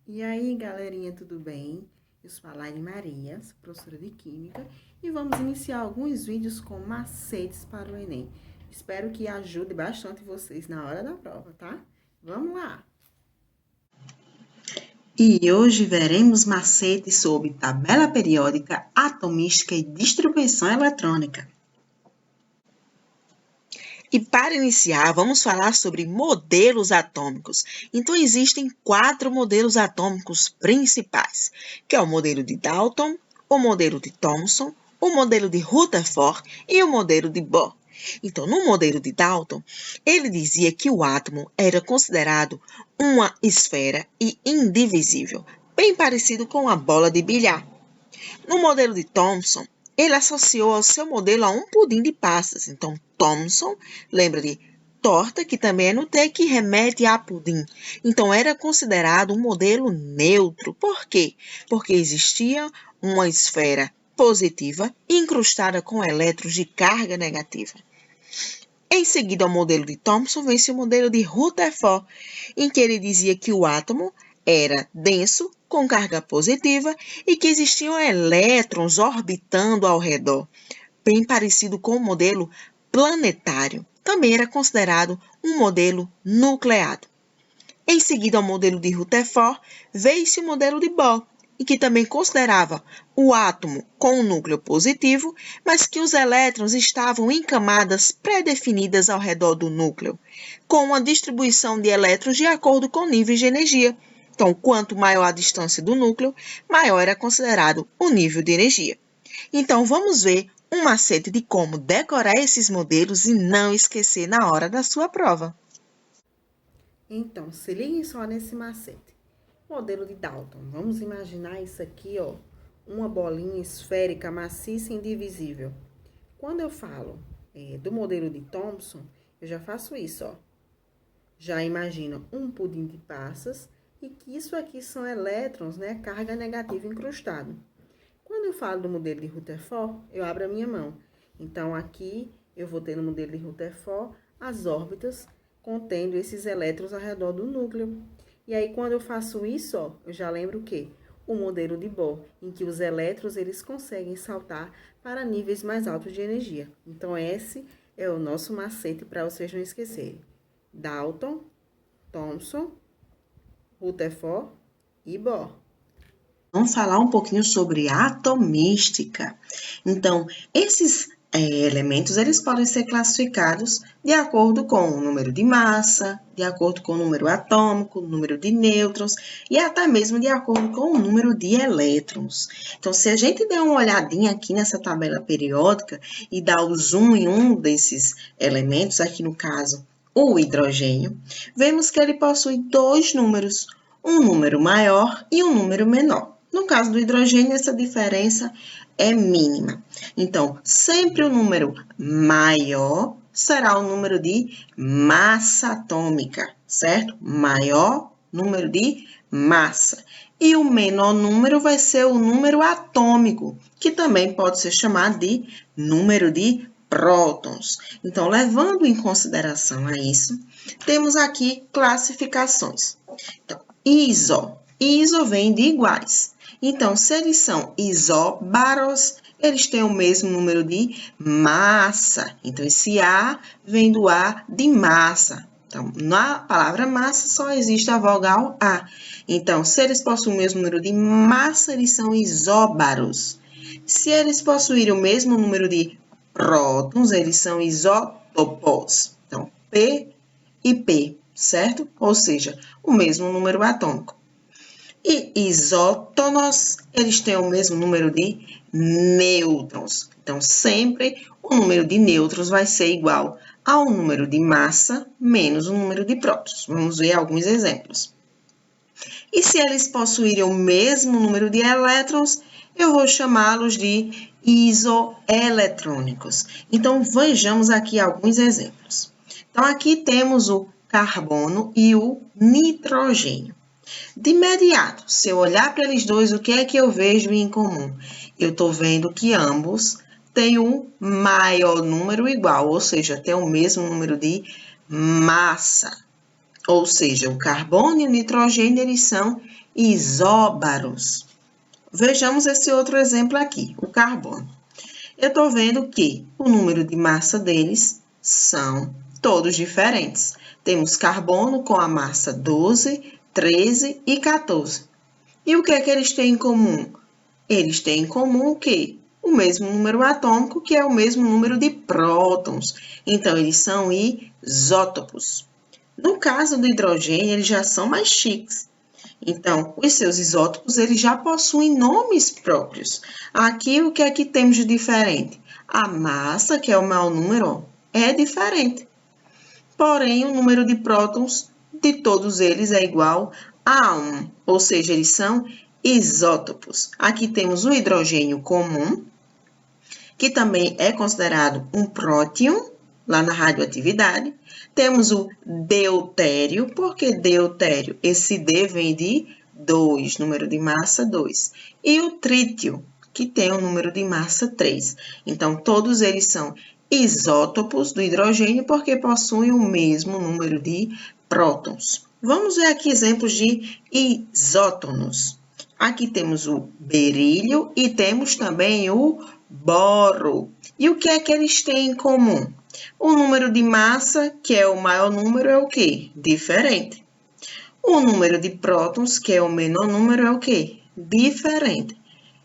E aí, galerinha, tudo bem? Eu sou a Laine Maria, sou professora de Química, e vamos iniciar alguns vídeos com macetes para o Enem. Espero que ajude bastante vocês na hora da prova, tá? Vamos lá! E hoje veremos macetes sobre tabela periódica, atomística e distribuição eletrônica. E para iniciar, vamos falar sobre modelos atômicos. Então, existem 4 modelos atômicos principais, que é o modelo de Dalton, o modelo de Thomson, o modelo de Rutherford e o modelo de Bohr. Então, no modelo de Dalton, ele dizia que o átomo era considerado uma esfera e indivisível, bem parecido com a bola de bilhar. No modelo de Thomson, ele associou ao seu modelo a um pudim de passas. Então, Thomson lembra de torta, que também é no T, que remete a pudim. Então, era considerado um modelo neutro. Por quê? Porque existia uma esfera positiva incrustada com elétrons de carga negativa. Em seguida ao modelo de Thomson, vem-se o modelo de Rutherford, em que ele dizia que o átomo era denso, com carga positiva, e que existiam elétrons orbitando ao redor, bem parecido com o modelo planetário. Também era considerado um modelo nucleado. Em seguida ao modelo de Rutherford, veio-se o modelo de Bohr, e que também considerava o átomo com um núcleo positivo, mas que os elétrons estavam em camadas pré-definidas ao redor do núcleo, com uma distribuição de elétrons de acordo com níveis de energia. Então, quanto maior a distância do núcleo, maior era considerado o nível de energia. Então, vamos ver um macete de como decorar esses modelos e não esquecer na hora da sua prova. Então, se liguem só nesse macete. Modelo de Dalton. Vamos imaginar isso aqui, ó, uma bolinha esférica maciça e indivisível. Quando eu falo do modelo de Thomson, eu já faço isso, ó. Já imagino um pudim de passas e que isso aqui são elétrons, né, carga negativa incrustado. Quando eu falo do modelo de Rutherford, eu abro a minha mão. Então, aqui eu vou ter no modelo de Rutherford as órbitas contendo esses elétrons ao redor do núcleo. E aí, quando eu faço isso, ó, eu já lembro o quê? O modelo de Bohr, em que os elétrons eles conseguem saltar para níveis mais altos de energia. Então, esse é o nosso macete para vocês não esquecerem. Dalton, Thomson, Rutherford e Bohr. Vamos falar um pouquinho sobre atomística. Então, esses elementos eles podem ser classificados de acordo com o número de massa, de acordo com o número atômico, o número de nêutrons e até mesmo de acordo com o número de elétrons. Então, se a gente der uma olhadinha aqui nessa tabela periódica e dar o zoom em um desses elementos, aqui no caso o hidrogênio, vemos que ele possui 2 números, um número maior e um número menor. No caso do hidrogênio, essa diferença é mínima. Então, sempre o número maior será o número de massa atômica, certo? Maior número de massa. E o menor número vai ser o número atômico, que também pode ser chamado de número de prótons. Então, levando em consideração a isso, temos aqui classificações. Então, iso vem de iguais. Então, se eles são isóbaros, eles têm o mesmo número de massa. Então, esse A vem do A de massa. Então, na palavra massa só existe a vogal A. Então, se eles possuem o mesmo número de massa, eles são isóbaros. Se eles possuírem o mesmo número de prótons, eles são isótopos. Então, P e P, certo? Ou seja, o mesmo número atômico. E isótonos, eles têm o mesmo número de nêutrons. Então, sempre o número de nêutrons vai ser igual ao número de massa menos o número de prótons. Vamos ver alguns exemplos. E se eles possuírem o mesmo número de elétrons, eu vou chamá-los de isoeletrônicos. Então, vejamos aqui alguns exemplos. Então, aqui temos o carbono e o nitrogênio. De imediato, se eu olhar para eles dois, o que é que eu vejo em comum? Eu estou vendo que ambos têm um maior número igual, ou seja, têm o mesmo número de massa. Ou seja, o carbono e o nitrogênio, eles são isóbaros. Vejamos esse outro exemplo aqui, o carbono. Eu estou vendo que o número de massa deles são todos diferentes. Temos carbono com a massa 12, 13 e 14. E o que é que eles têm em comum? Eles têm em comum o quê? O mesmo número atômico, que é o mesmo número de prótons. Então, eles são isótopos. No caso do hidrogênio, eles já são mais chiques. Então, os seus isótopos, eles já possuem nomes próprios. Aqui, o que é que temos de diferente? A massa, que é o maior número, é diferente. Porém, o número de prótons de todos eles é igual a 1, ou seja, eles são isótopos. Aqui temos o hidrogênio comum, que também é considerado um próton, lá na radioatividade. Temos o deutério, porque deutério, esse D vem de 2, número de massa 2. E o trítio, que tem o número de massa 3. Então, todos eles são isótopos do hidrogênio, porque possuem o mesmo número de prótons. Vamos ver aqui exemplos de isótonos. Aqui temos o berílio e temos também o boro. E o que é que eles têm em comum? O número de massa, que é o maior número, é o quê? Diferente. O número de prótons, que é o menor número, é o quê? Diferente.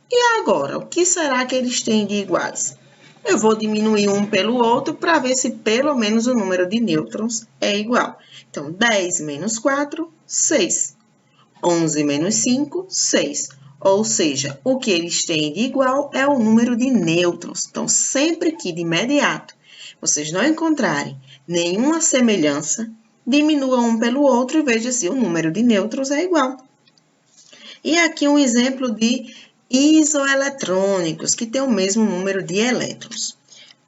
E agora, o que será que eles têm de iguais? Eu vou diminuir um pelo outro para ver se pelo menos o número de nêutrons é igual. Então, 10 menos 4, 6. 11 menos 5, 6. Ou seja, o que eles têm de igual é o número de nêutrons. Então, sempre que de imediato vocês não encontrarem nenhuma semelhança, diminua um pelo outro e veja se o número de nêutrons é igual. E aqui um exemplo de isoeletrônicos, que tem o mesmo número de elétrons.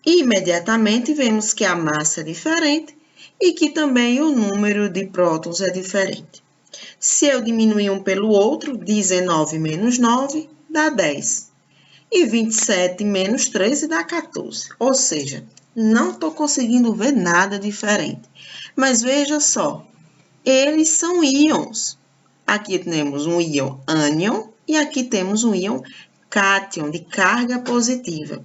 E, imediatamente vemos que a massa é diferente e que também o número de prótons é diferente. Se eu diminuir um pelo outro, 19 menos 9 dá 10. E 27 menos 13 dá 14. Ou seja, não estou conseguindo ver nada diferente. Mas veja só, eles são íons. Aqui temos um íon ânion e aqui temos um íon cátion, de carga positiva.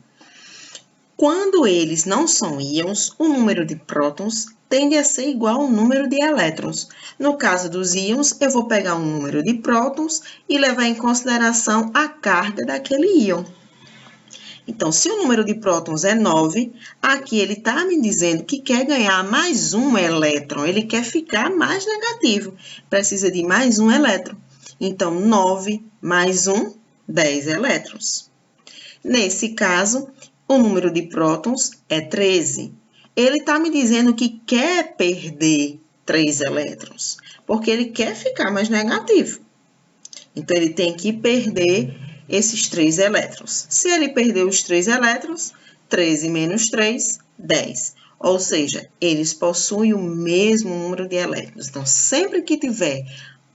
Quando eles não são íons, o número de prótons tende a ser igual ao número de elétrons. No caso dos íons, eu vou pegar um número de prótons e levar em consideração a carga daquele íon. Então, se o número de prótons é 9, aqui ele está me dizendo que quer ganhar mais um elétron, ele quer ficar mais negativo, precisa de mais um elétron. Então, 9 mais 1, 10 elétrons. Nesse caso, o número de prótons é 13. Ele está me dizendo que quer perder 3 elétrons, porque ele quer ficar mais negativo. Então, ele tem que perder esses 3 elétrons. Se ele perder os 3 elétrons, 13 menos 3, 10. Ou seja, eles possuem o mesmo número de elétrons. Então, sempre que tiver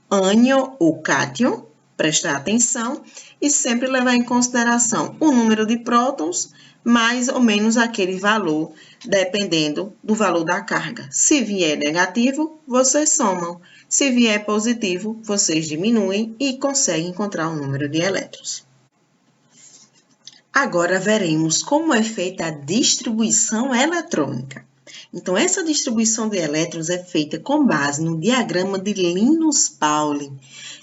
ânion ou cátion, prestar atenção e sempre levar em consideração o número de prótons, mais ou menos aquele valor, dependendo do valor da carga. Se vier negativo, vocês somam. Se vier positivo, vocês diminuem e conseguem encontrar o número de elétrons. Agora veremos como é feita a distribuição eletrônica. Então, essa distribuição de elétrons é feita com base no diagrama de Linus-Pauling.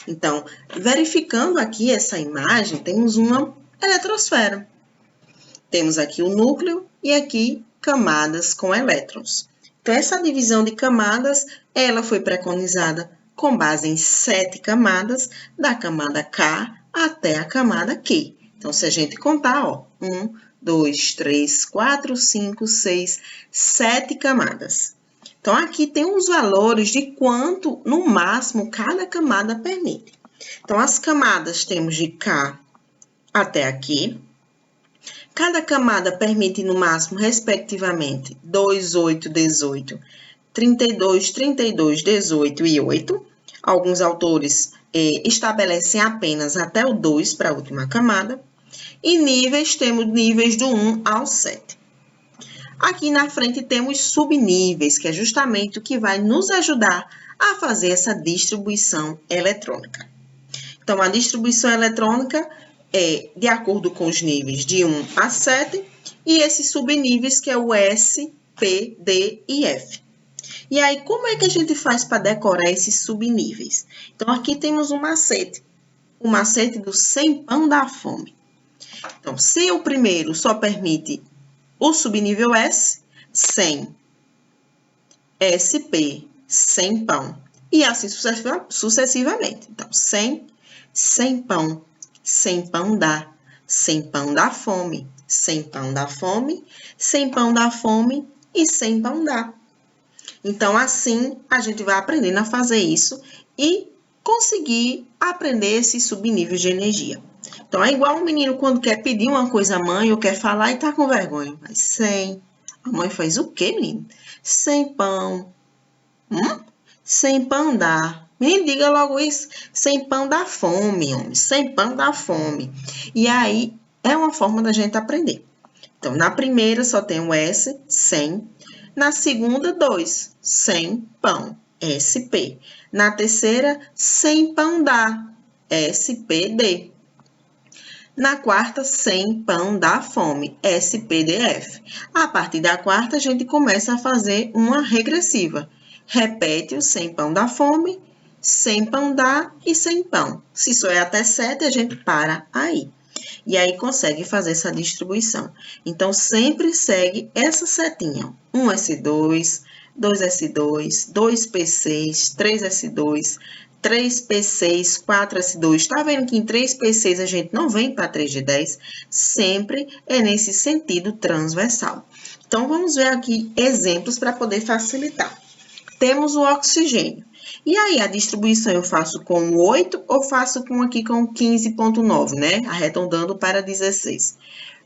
Então, verificando aqui essa imagem, temos uma eletrosfera. Temos aqui o núcleo e aqui camadas com elétrons. Então, essa divisão de camadas, ela foi preconizada com base em 7 camadas, da camada K até a camada Q. Então, se a gente contar, ó, 1, 2, 3, 4, 5, 6, 7 camadas. Então, aqui tem os valores de quanto, no máximo, cada camada permite. Então, as camadas temos de K até aqui. Cada camada permite, no máximo, respectivamente, 2, 8, 18, 32, 32, 18 e 8. Alguns autores estabelecem apenas até o 2 para a última camada. E níveis, temos níveis do 1 ao 7. Aqui na frente temos subníveis, que é justamente o que vai nos ajudar a fazer essa distribuição eletrônica. Então, a distribuição eletrônica é de acordo com os níveis de 1 a 7 e esses subníveis que é o S, P, D e F. E aí, como é que a gente faz para decorar esses subníveis? Então, aqui temos um macete. O macete do sem pão da fome. Então, se o primeiro só permite o subnível S, 100, SP, 100 pão. E assim sucessivamente. Então, 100, 100 pão, 100 pão dá, 100 pão da fome, 100 pão da fome, 100 pão da fome e 100 pão dá. Então, assim, a gente vai aprendendo a fazer isso e conseguir aprender esses subníveis de energia. Então, é igual um menino quando quer pedir uma coisa à mãe ou quer falar e tá com vergonha. Mas 100. A mãe faz o quê, menino? 100 pão. 100 pão dá. Me diga logo isso. 100 pão dá fome, homem. 100 pão dá fome. E aí, é uma forma da gente aprender. Então, na primeira só tem o S, 100. Na segunda, 2, 100 pão, SP. Na terceira, 100 pão dá, SPD. Na quarta, 100 pão dá fome, SPDF. A partir da quarta, a gente começa a fazer uma regressiva. Repete o 100 pão dá fome, 100 pão dá e 100 pão. Se só é até 7, a gente para aí. E aí consegue fazer essa distribuição. Então, sempre segue essa setinha. 1S2, 2S2, 2P6, 3S2, 3P6, 4S2. Tá vendo que em 3P6 a gente não vem para 3 de 10? Sempre é nesse sentido transversal. Então, vamos ver aqui exemplos para poder facilitar. Temos o oxigênio. E aí, a distribuição eu faço com 8 ou faço aqui com 15,9, né? Arredondando para 16.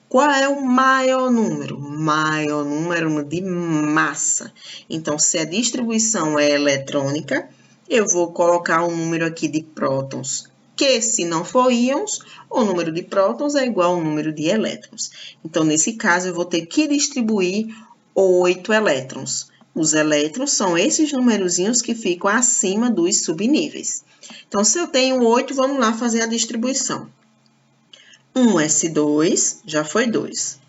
Qual é o maior número? Maior número de massa. Então, se a distribuição é eletrônica, eu vou colocar um número aqui de prótons, que se não for íons, o número de prótons é igual ao número de elétrons. Então, nesse caso, eu vou ter que distribuir 8 elétrons. Os elétrons são esses numerozinhos que ficam acima dos subníveis. Então, se eu tenho 8, vamos lá fazer a distribuição. 1S2, já foi 2.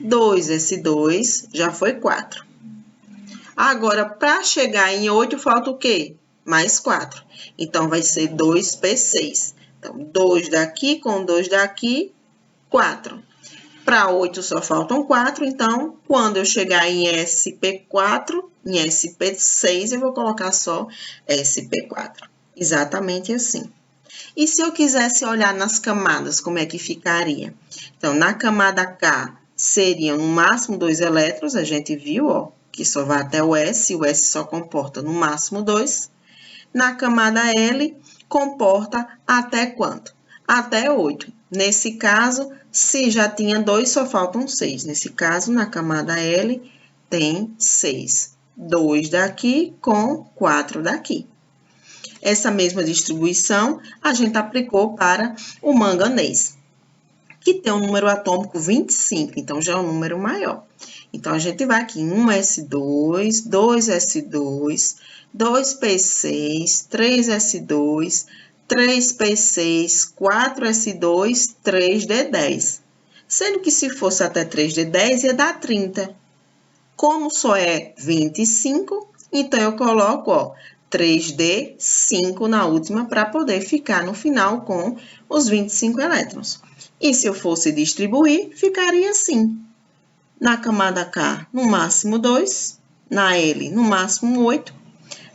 2S2, já foi 4. Agora, para chegar em 8, falta o quê? Mais 4. Então, vai ser 2P6. Então, 2 daqui com 2 daqui, 4. Para 8 só faltam 4, então, quando eu chegar em SP4, em SP6, eu vou colocar só SP4. Exatamente assim. E se eu quisesse olhar nas camadas, como é que ficaria? Então, na camada K, seriam no máximo 2 elétrons, a gente viu, ó, que só vai até o S só comporta no máximo 2. Na camada L, comporta até quanto? Até 8. Nesse caso, se já tinha 2, só faltam 6. Nesse caso, na camada L, tem 6. 2 daqui com 4 daqui. Essa mesma distribuição, a gente aplicou para o manganês, que tem um número atômico 25, então já é um número maior. Então, a gente vai aqui, 1S2, 2S2, 2P6, 3S2, 3P6, 4S2, 3D10. Sendo que se fosse até 3D10, ia dar 30. Como só é 25, então eu coloco, ó, 3D5 na última para poder ficar no final com os 25 elétrons. E se eu fosse distribuir, ficaria assim. Na camada K, no máximo 2. Na L, no máximo 8.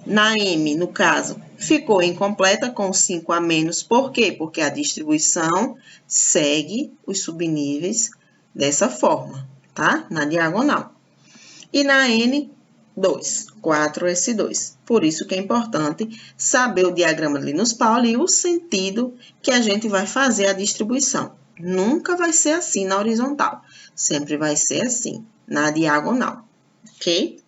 Na M, no caso, ficou incompleta com 5 a menos. Por quê? Porque a distribuição segue os subníveis dessa forma, tá? Na diagonal. E na N, 2, 4S2. Por isso que é importante saber o diagrama de Linus Pauling e o sentido que a gente vai fazer a distribuição. Nunca vai ser assim na horizontal. Sempre vai ser assim, na diagonal, ok?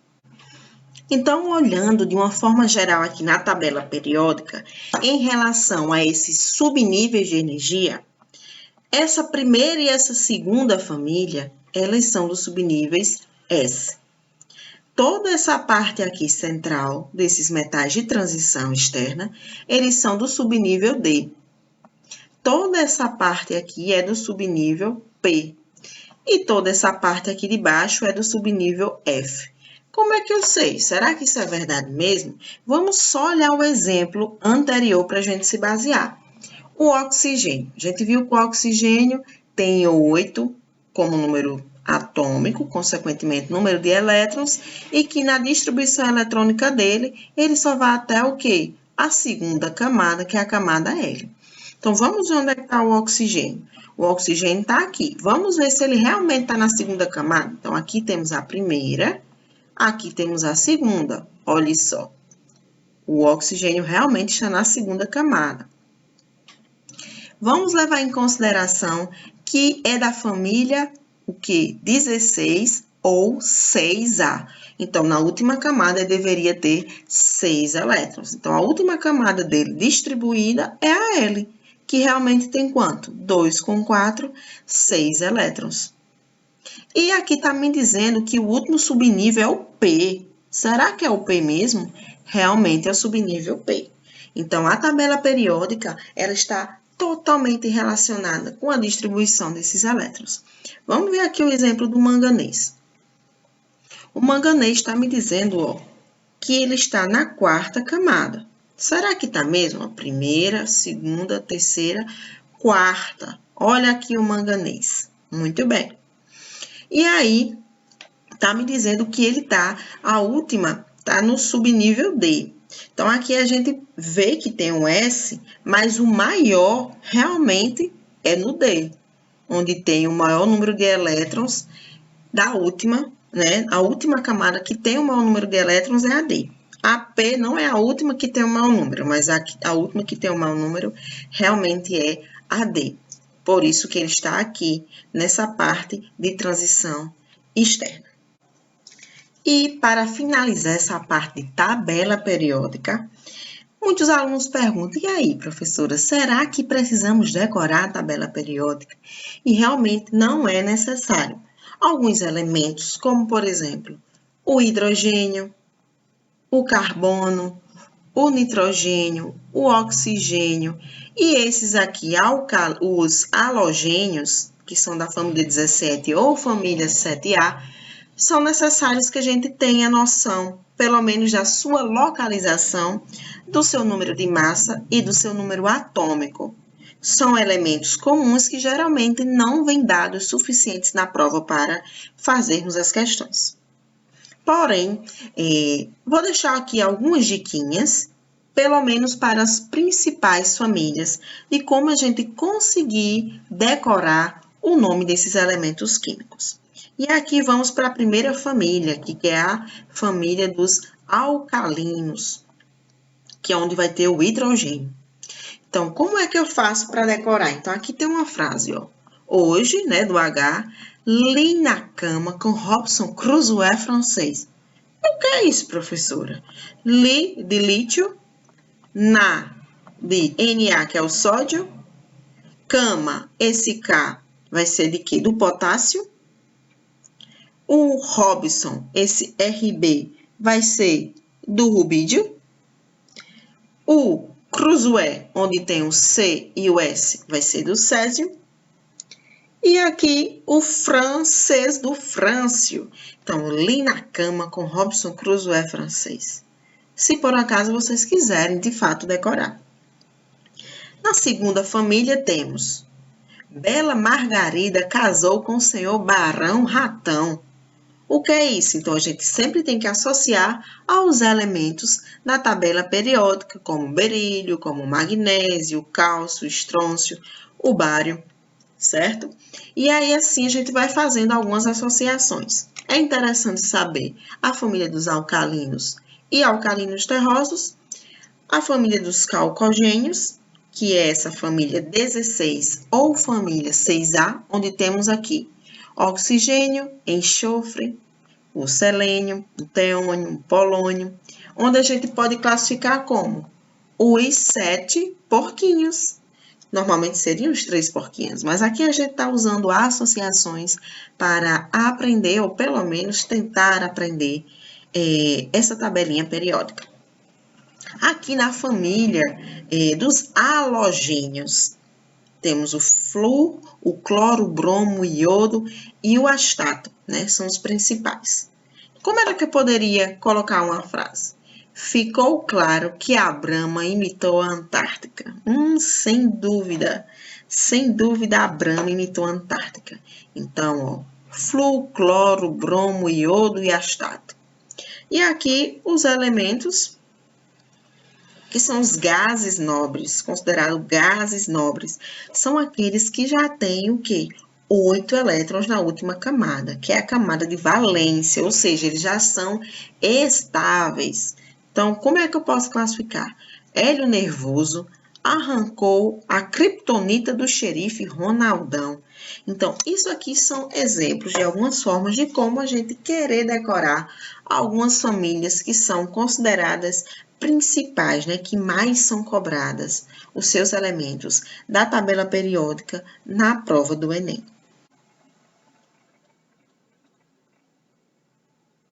Então, olhando de uma forma geral aqui na tabela periódica, em relação a esses subníveis de energia, essa primeira e essa segunda família, elas são dos subníveis S. Toda essa parte aqui central desses metais de transição externa, eles são do subnível D. toda essa parte aqui é do subnível P. E toda essa parte aqui de baixo é do subnível F. Como é que eu sei? Será que isso é verdade mesmo? Vamos só olhar o exemplo anterior para a gente se basear. O oxigênio. A gente viu que o oxigênio tem 8 como número atômico, consequentemente número de elétrons, e que na distribuição eletrônica dele, ele só vai até o quê? A segunda camada, que é a camada L. Então, vamos ver onde é que está o oxigênio. O oxigênio está aqui. Vamos ver se ele realmente está na segunda camada. Então, aqui temos a primeira, aqui temos a segunda. Olha só. O oxigênio realmente está na segunda camada. Vamos levar em consideração que é da família o quê? 16 ou 6A. Então, na última camada, ele deveria ter 6 elétrons. Então, a última camada dele distribuída é a L, que realmente tem quanto? 2 com 4, 6 elétrons. E aqui está me dizendo que o último subnível é o P. Será que é o P mesmo? Realmente é o subnível P. Então, a tabela periódica, ela está totalmente relacionada com a distribuição desses elétrons. Vamos ver aqui o exemplo do manganês. O manganês está me dizendo, ó, que ele está na quarta camada. Será que está mesmo? A primeira, segunda, terceira, quarta. Olha aqui o manganês. Muito bem. E aí, está me dizendo que ele está, a última, está no subnível D. Então, aqui a gente vê que tem um S, mas o maior realmente é no D, onde tem o maior número de elétrons da última, né? A última camada que tem o maior número de elétrons é a D. A P não é a última que tem o maior número, mas a última que tem o maior número realmente é a D. Por isso que ele está aqui, nessa parte de transição externa. E para finalizar essa parte de tabela periódica, muitos alunos perguntam, e aí, professora, será que precisamos decorar a tabela periódica? E realmente não é necessário. Alguns elementos, como por exemplo, o hidrogênio, o carbono, o nitrogênio, o oxigênio e esses aqui, os halogênios, que são da família 17 ou família 7A, são necessários que a gente tenha noção, pelo menos da sua localização, do seu número de massa e do seu número atômico. São elementos comuns que geralmente não vêm dados suficientes na prova para fazermos as questões. Porém, vou deixar aqui algumas diquinhas, pelo menos para as principais famílias, de como a gente conseguir decorar o nome desses elementos químicos. E aqui vamos para a primeira família, que é a família dos alcalinos, que é onde vai ter o hidrogênio. Então, como é que eu faço para decorar? Então, aqui tem uma frase, ó. Hoje, né, do H, li na cama com Robson Crusoe francês. O que é isso, professora? Li de lítio, na de Na, que é o sódio, cama, esse K vai ser de quê? Do potássio. O Robson, esse RB, vai ser do rubídio. O Crusoe, onde tem o C e o S, vai ser do césio. E aqui o francês do frâncio. Então, li na cama com Robson Crusoe francês. Se por acaso vocês quiserem, de fato, decorar. Na segunda família temos Bela Margarida casou com o senhor Barão Ratão. O que é isso? Então, a gente sempre tem que associar aos elementos na tabela periódica, como berílio, como magnésio, cálcio, estrôncio, o bário, certo? E aí, assim, a gente vai fazendo algumas associações. É interessante saber a família dos alcalinos e alcalinos terrosos, a família dos calcogênios, que é essa família 16 ou família 6A, onde temos aqui oxigênio, enxofre, o selênio, o teônio, o polônio, onde a gente pode classificar como os 7 porquinhos. Normalmente seriam os 3 porquinhos, mas aqui a gente está usando associações para aprender, ou pelo menos tentar aprender, essa tabelinha periódica. Aqui na família dos halogênios, Temos o flúor, o cloro, o bromo, o iodo e o astato, né? São os principais. Como era que eu poderia colocar uma frase? Ficou claro que a Brahma imitou a Antártica. Sem dúvida a Brahma imitou a Antártica. Então, ó, flúor, cloro, bromo, iodo e astato. E aqui os elementos que são os gases nobres, considerados gases nobres, são aqueles que já têm o quê? 8 elétrons na última camada, que é a camada de valência, ou seja, eles já são estáveis. Então, como é que eu posso classificar? Hélio Nervoso arrancou a criptonita do xerife Ronaldão. Então, isso aqui são exemplos de algumas formas de como a gente querer decorar algumas famílias que são consideradas principais, né, que mais são cobradas, os seus elementos da tabela periódica na prova do Enem.